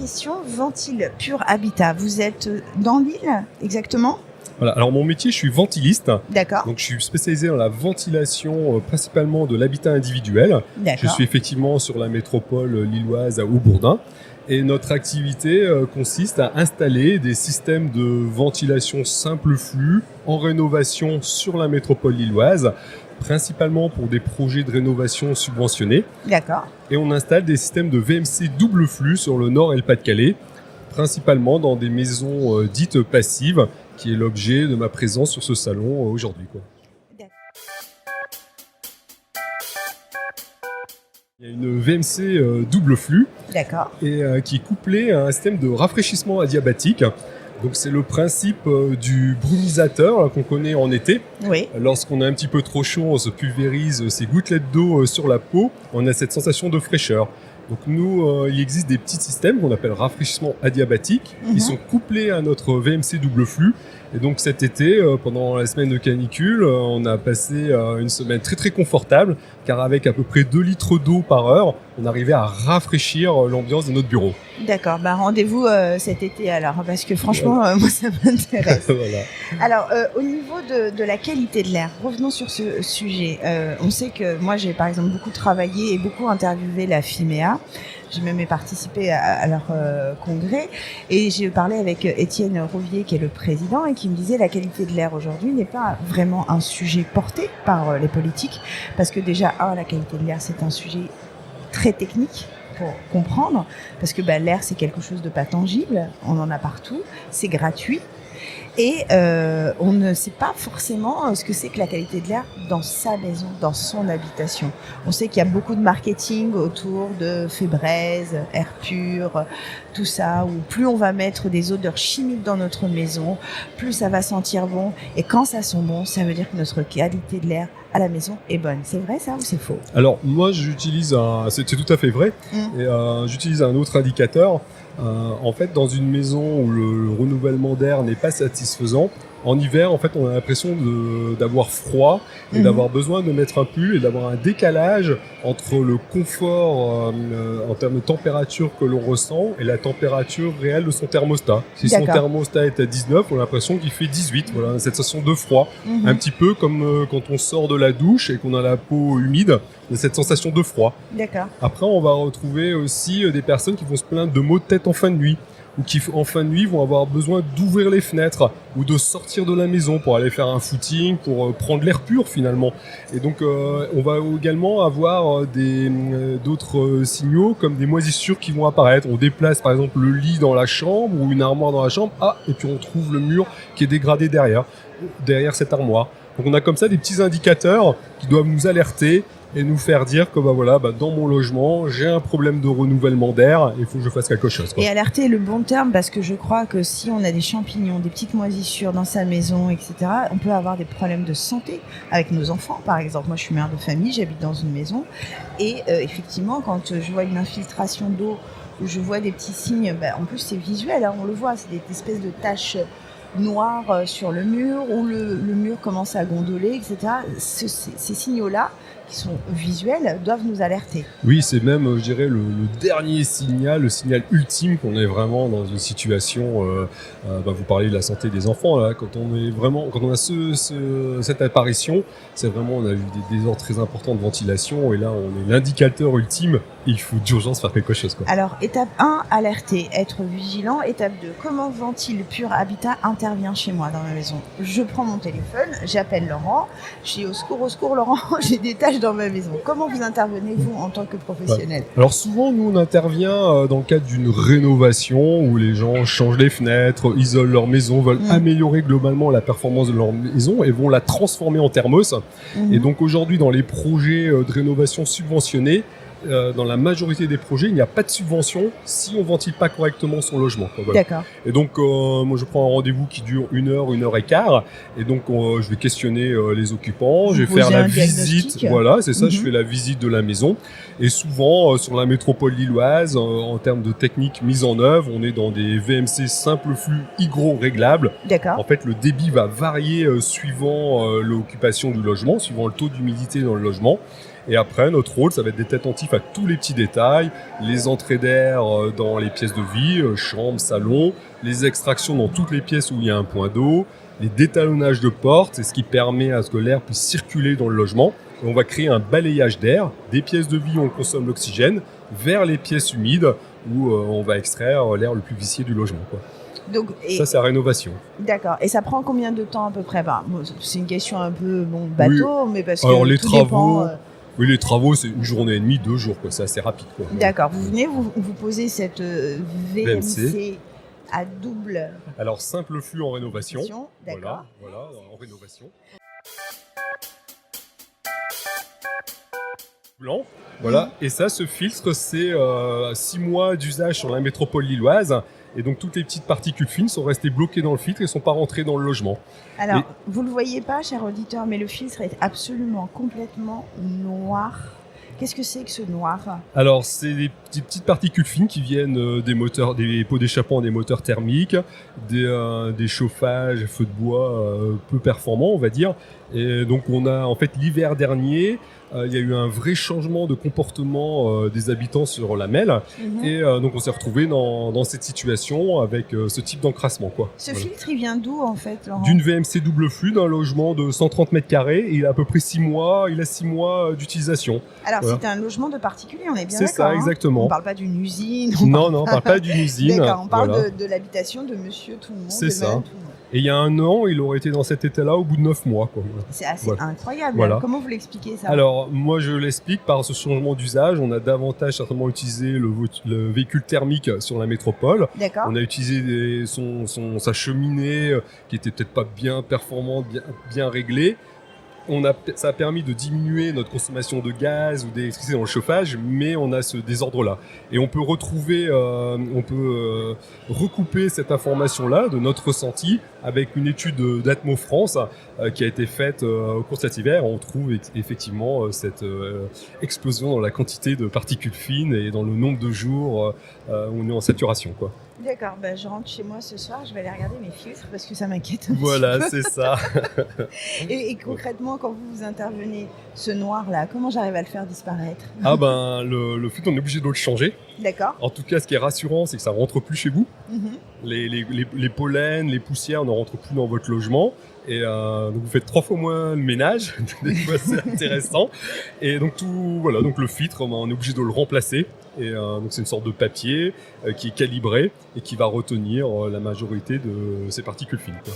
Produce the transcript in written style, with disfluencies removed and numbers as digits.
question, Ventile Pur Habitat. Vous êtes dans l'île, exactement ? Voilà. Alors mon métier, je suis ventiliste. D'accord. Donc je suis spécialisé dans la ventilation principalement de l'habitat individuel. D'accord. Je suis effectivement sur la métropole lilloise à Haubourdin. Et notre activité consiste à installer des systèmes de ventilation simple flux en rénovation sur la métropole lilloise, principalement pour des projets de rénovation subventionnés. D'accord. Et on installe des systèmes de VMC double flux sur le Nord et le Pas-de-Calais, principalement dans des maisons dites passives, qui est l'objet de ma présence sur ce salon aujourd'hui, quoi. Il y a une VMC double flux. D'accord. Et qui est couplée à un système de rafraîchissement adiabatique. Donc c'est le principe du brumisateur qu'on connaît en été. Oui. Lorsqu'on a un petit peu trop chaud, on se pulvérise ces gouttelettes d'eau sur la peau. On a cette sensation de fraîcheur. Donc nous, il existe des petits systèmes qu'on appelle rafraîchissement adiabatique. Ils sont couplés à notre VMC double flux. Et donc cet été, pendant la semaine de canicule, on a passé une semaine très très confortable, car avec à peu près 2 litres d'eau par heure, on arrivait à rafraîchir l'ambiance de notre bureau. D'accord, rendez-vous cet été alors, parce que franchement, moi ça m'intéresse. Voilà. Alors, au niveau de la qualité de l'air, revenons sur ce sujet. On sait que moi j'ai par exemple beaucoup travaillé et beaucoup interviewé la FIMEA. J'ai même participé à leur congrès et j'ai parlé avec Étienne Rouvier qui est le président et qui me disait la qualité de l'air aujourd'hui n'est pas vraiment un sujet porté par les politiques parce que déjà, la qualité de l'air c'est un sujet très technique pour comprendre parce que l'air c'est quelque chose de pas tangible, on en a partout, c'est gratuit. Et on ne sait pas forcément ce que c'est que la qualité de l'air dans sa maison, dans son habitation. On sait qu'il y a beaucoup de marketing autour de Febreze, air pur, tout ça, où plus on va mettre des odeurs chimiques dans notre maison, plus ça va sentir bon. Et quand ça sent bon, ça veut dire que notre qualité de l'air à la maison est bonne. C'est vrai ça ou c'est faux ? Alors moi j'utilise c'est tout à fait vrai. Et j'utilise un autre indicateur. En fait, dans une maison où le renouvellement d'air n'est pas satisfaisant, en hiver, en fait, on a l'impression d'avoir froid et d'avoir besoin de mettre un pull et d'avoir un décalage entre le confort en termes de température que l'on ressent et la température réelle de son thermostat. Si son thermostat est à 19, on a l'impression qu'il fait 18. Voilà, cette sensation de froid. Un petit peu comme quand on sort de la douche et qu'on a la peau humide, on a cette sensation de froid. D'accord. Après, on va retrouver aussi des personnes qui vont se plaindre de maux de tête en fin de nuit, ou qui en fin de nuit vont avoir besoin d'ouvrir les fenêtres ou de sortir de la maison pour aller faire un footing, pour prendre l'air pur finalement. Et donc on va également avoir d'autres signaux comme des moisissures qui vont apparaître. On déplace par exemple le lit dans la chambre ou une armoire dans la chambre, et puis on trouve le mur qui est dégradé derrière cette armoire. Donc on a comme ça des petits indicateurs qui doivent nous alerter et nous faire dire que dans mon logement, j'ai un problème de renouvellement d'air, il faut que je fasse quelque chose, quoi. Et alerter est le bon terme parce que je crois que si on a des champignons, des petites moisissures dans sa maison, etc., on peut avoir des problèmes de santé avec nos enfants, par exemple. Moi, je suis mère de famille, j'habite dans une maison et effectivement, quand je vois une infiltration d'eau ou je vois des petits signes, en plus c'est visuel, on le voit, c'est des espèces de taches noires sur le mur ou le mur commence à gondoler, etc. Ces signaux-là qui sont visuels doivent nous alerter. Oui, c'est même, je dirais, le dernier signal, le signal ultime qu'on est vraiment dans une situation. Vous parlez de la santé des enfants là. Quand on a cette apparition, c'est vraiment, on a eu des désordres très importants de ventilation et là, on est l'indicateur ultime. Et il faut d'urgence faire quelque chose, quoi. Alors, étape 1, alerter, être vigilant. Étape 2, comment Ventile Pur Habitat intervient chez moi dans ma maison ? Je prends mon téléphone, j'appelle Laurent, je dis au secours Laurent, j'ai des tâches dans ma maison. Comment vous intervenez, vous, en tant que professionnel ? Alors souvent, nous, on intervient dans le cadre d'une rénovation où les gens changent les fenêtres, isolent leur maison, veulent améliorer globalement la performance de leur maison et vont la transformer en thermos. Et donc aujourd'hui, dans les projets de rénovation subventionnés, dans la majorité des projets, il n'y a pas de subvention si on ventile pas correctement son logement. Voilà. D'accord. Et donc, moi, je prends un rendez-vous qui dure 1 heure et quart. Et donc, je vais questionner les occupants. Je vais faire la visite. Voilà, c'est ça. Je fais la visite de la maison. Et souvent, sur la métropole lilloise, en termes de technique mise en œuvre, on est dans des VMC simple flux hygro-réglables. D'accord. En fait, le débit va varier suivant l'occupation du logement, suivant le taux d'humidité dans le logement. Et après, notre rôle, ça va être d'être attentif à tous les petits détails, les entrées d'air dans les pièces de vie, chambre, salon, les extractions dans toutes les pièces où il y a un point d'eau, les détalonnages de portes, c'est ce qui permet à ce que l'air puisse circuler dans le logement. Et on va créer un balayage d'air des pièces de vie où on consomme l'oxygène vers les pièces humides où on va extraire l'air le plus vicié du logement, quoi. Donc, Ça, c'est la rénovation. D'accord. Et ça prend combien de temps à peu près? C'est une question un peu bateau, mais parce que Alors, les tout travaux, dépend. Oui, les travaux, c'est une journée et demie, 2 jours, quoi. C'est assez rapide, quoi. D'accord. Vous venez, vous posez cette VMC à double. Alors, simple flux en rénovation. D'accord. Voilà, en rénovation. Blanc, voilà. Et ça, ce filtre, c'est 6 mois d'usage sur la métropole lilloise. Et donc, toutes les petites particules fines sont restées bloquées dans le filtre et ne sont pas rentrées dans le logement. Alors, vous ne le voyez pas, cher auditeur, mais le filtre est absolument complètement noir. Qu'est-ce que c'est que ce noir? Alors, c'est des petites particules fines qui viennent des moteurs, des pots d'échappement des moteurs thermiques, des chauffages, feux de bois peu performants, on va dire. Et donc, on a, en fait, l'hiver dernier, il y a eu un vrai changement de comportement des habitants sur la Melle. Et donc, on s'est retrouvé dans cette situation avec ce type d'encrassement, quoi. Ce filtre, il vient d'où, en fait, Laurent? D'une VMC double flux, d'un logement de 130 mètres carrés. Et il a à peu près 6 mois, d'utilisation. Alors, c'est un logement de particulier, on est bien d'accord. C'est ça, exactement. On ne parle pas d'une usine. Non, on ne parle pas d'une usine. D'accord, on parle de l'habitation de monsieur tout le monde. C'est ça. Et il y a 1 an, il aurait été dans cet état-là au bout de 9 mois, quoi. C'est assez incroyable. Voilà. Comment vous l'expliquez, ça? Alors, moi, je l'explique par ce changement d'usage. On a davantage certainement utilisé le véhicule thermique sur la métropole. D'accord. On a utilisé sa cheminée qui était peut-être pas bien performante, bien réglée. Ça a permis de diminuer notre consommation de gaz ou d'électricité dans le chauffage, mais on a ce désordre-là. Et on peut retrouver, recouper cette information-là de notre ressenti avec une étude d'Atmo France qui a été faite au cours de cet hiver. On trouve effectivement cette explosion dans la quantité de particules fines et dans le nombre de jours où on est en saturation, quoi. D'accord, je rentre chez moi ce soir, je vais aller regarder mes filtres parce que ça m'inquiète. Voilà, c'est ça. Et concrètement, quand vous intervenez, ce noir-là, comment j'arrive à le faire disparaître? Le filtre, on est obligé de le changer. D'accord. En tout cas, ce qui est rassurant, c'est que ça ne rentre plus chez vous. Les pollens, les poussières ne rentrent plus dans votre logement. Et donc vous faites 3 fois moins le ménage. Des fois, c'est intéressant. Et donc donc le filtre, on est obligé de le remplacer. Et donc c'est une sorte de papier qui est calibré et qui va retenir la majorité de ces particules fines, quoi.